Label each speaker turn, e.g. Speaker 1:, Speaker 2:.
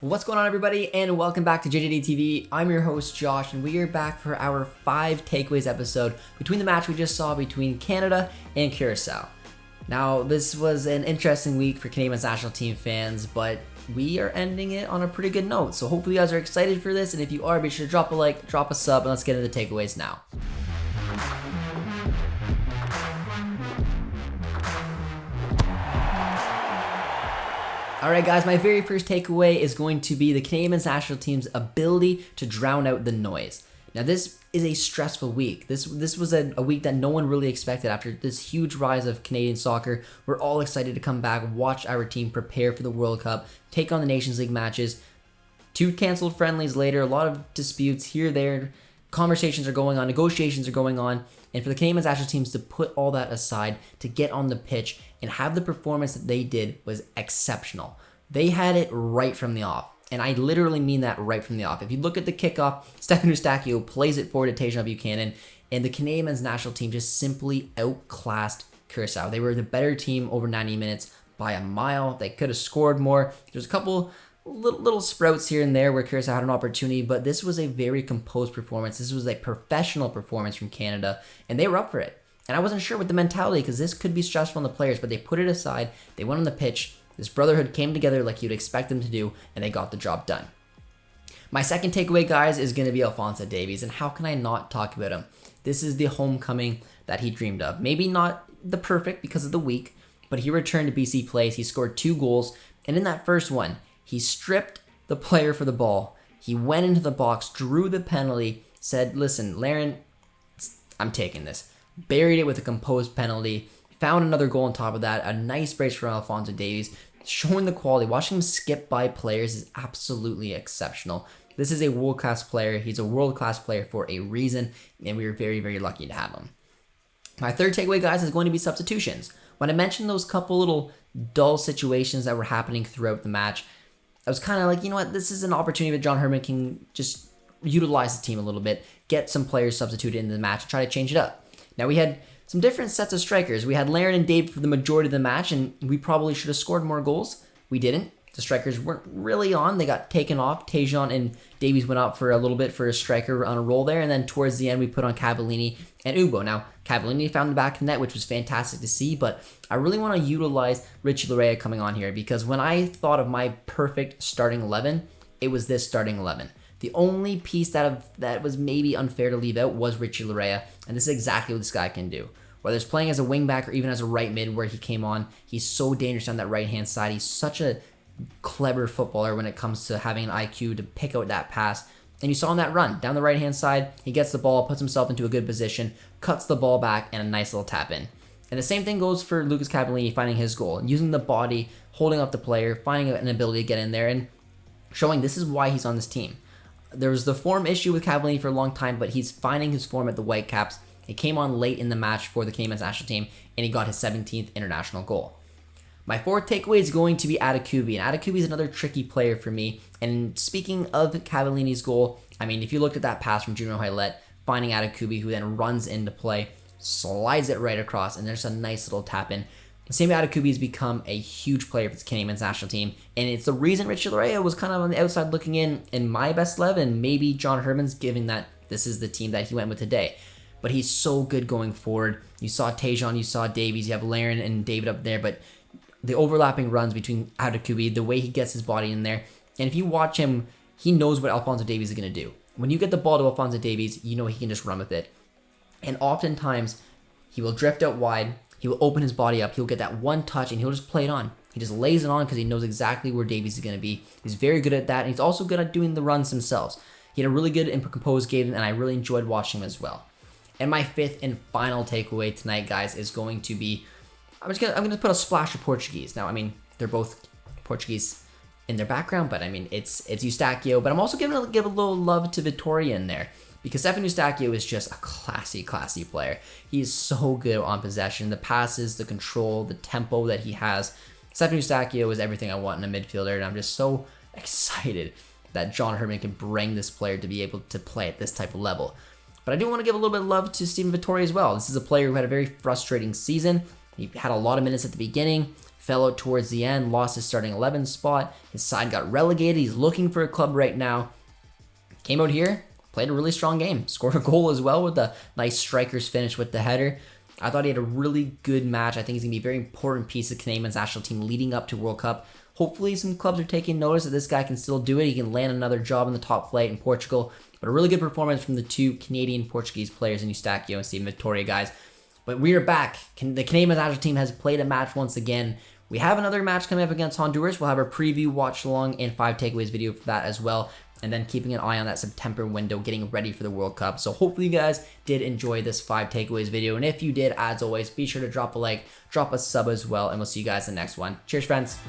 Speaker 1: What's going on, everybody, and welcome back to JJD TV. I'm your host Josh, and we are back for our 5 takeaways episode between the match we just saw between Canada and Curaçao. Now, this was an interesting week for Canadian national team fans, but we are ending it on a pretty good note. So hopefully you guys are excited for this, and if you are, be sure to drop a like, drop a sub, and let's get into the takeaways now. Alright guys, my very first takeaway is going to be the Canadian national team's ability to drown out the noise. Now this is a stressful week. This was a week that no one really expected after this huge rise of Canadian soccer. We're all excited to come back, watch our team prepare for the World Cup, take on the Nations League matches. 2 canceled friendlies later, a lot of disputes here, there, conversations are going on, negotiations are going on, and for the Canadian national teams to put all that aside, to get on the pitch and have the performance that they did was exceptional. They had it right from the off, and I literally mean that right from the off. If you look at the kickoff, Stephen Eustachio plays it forward to Tejan Buchanan, and the Canadian men's national team just simply outclassed Curaçao. They were the better team over 90 minutes by a mile. They could have scored more. There's a couple little sprouts here and there where Curaçao had an opportunity, but this was a very composed performance. This was a professional performance from Canada, and they were up for it. And I wasn't sure with the mentality because this could be stressful on the players, but they put it aside. They went on the pitch. This brotherhood came together like you'd expect them to do, and they got the job done. My second takeaway, guys, is going to be Alphonso Davies, and how can I not talk about him? This is the homecoming that he dreamed of. Maybe not the perfect because of the week, but he returned to BC Place. He scored 2 goals, and in that first one, he stripped the player for the ball. He went into the box, drew the penalty, said, listen, Laren, I'm taking this. Buried it with a composed penalty, found another goal on top of that, a nice brace from Alphonso Davies, showing the quality. Watching him skip by players is absolutely exceptional. This is a world-class player. He's a world-class player for a reason, and we were very, very lucky to have him. My third takeaway, guys, is going to be substitutions. When I mentioned those couple little dull situations that were happening throughout the match, I was kind of like, you know what, this is an opportunity that John Herman can just utilize the team a little bit, get some players substituted into the match, and try to change it up. Now, we had some different sets of strikers. We had Laren and Dave for the majority of the match, and we probably should have scored more goals. We didn't. The strikers weren't really on. They got taken off. Tejan and Davies went out for a little bit for a striker on a roll there, and then towards the end, we put on Cavallini and Ubo. Now, Cavallini found the back of the net, which was fantastic to see, but I really want to utilize Richie Laryea coming on here because when I thought of my perfect starting 11, it was this starting 11. The only piece that was maybe unfair to leave out was Richie Laryea, and this is exactly what this guy can do. Whether it's playing as a wingback or even as a right mid where he came on, he's so dangerous on that right-hand side. He's such a clever footballer when it comes to having an IQ to pick out that pass. And you saw him that run down the right-hand side. He gets the ball, puts himself into a good position, cuts the ball back, and a nice little tap in. And the same thing goes for Lucas Cavallini finding his goal, using the body, holding up the player, finding an ability to get in there, and showing this is why he's on this team. There was the form issue with Cavallini for a long time, but he's finding his form at the Whitecaps. He came on late in the match for the Canadian national team, and he got his 17th international goal. My fourth takeaway is going to be Adekubi, and Adekubi is another tricky player for me. And speaking of Cavallini's goal, I mean, if you looked at that pass from Junior Hoylett, finding Adekubi, who then runs into play, slides it right across, and there's a nice little tap in. Same Adekubi has become a huge player for the Canadian men's national team, and it's the reason Richie Laryea was kind of on the outside looking in my best 11, maybe John Herman's giving that this is the team that he went with today. But he's so good going forward. You saw Tejan, you saw Davies, you have Laren and David up there, but the overlapping runs between Adekubi, the way he gets his body in there, and if you watch him, he knows what Alphonso Davies is going to do. When you get the ball to Alphonso Davies, you know he can just run with it. And oftentimes, he will drift out wide, he will open his body up, he'll get that one touch, and he'll just play it on. He just lays it on because he knows exactly where Davies is going to be. He's very good at that, and he's also good at doing the runs themselves. He had a really good and composed game, and I really enjoyed watching him as well. And my fifth and final takeaway tonight, guys, is going to be, I'm gonna put a splash of Portuguese. Now, I mean, they're both Portuguese in their background, but I mean, it's Eustachio, but I'm also give a little love to Vitória in there because Stephen Eustachio is just a classy player. He is so good on possession, the passes, the control, the tempo that he has. Stephen Eustachio is everything I want in a midfielder, and I'm just so excited that John Herman can bring this player to be able to play at this type of level. But I do want to give a little bit of love to Steven Vitória as well. This is a player who had a very frustrating season. He had a lot of minutes at the beginning, fell out towards the end, lost his starting 11 spot. His side got relegated. He's looking for a club right now. Came out here, played a really strong game, scored a goal as well with a nice striker's finish with the header. I thought he had a really good match. I think he's going to be a very important piece of the Canadian national team leading up to World Cup. Hopefully some clubs are taking notice that this guy can still do it. He can land another job in the top flight in Portugal. But a really good performance from the two Canadian Portuguese players in Eustáquio and Steven Victoria, guys. But we are back. The Canadian national team has played a match once again. We have another match coming up against Honduras. We'll have our preview, watch along, and 5 takeaways video for that as well. And then keeping an eye on that September window, getting ready for the World Cup. So hopefully you guys did enjoy this 5 takeaways video. And if you did, as always, be sure to drop a like, drop a sub as well, and we'll see you guys in the next one. Cheers, friends.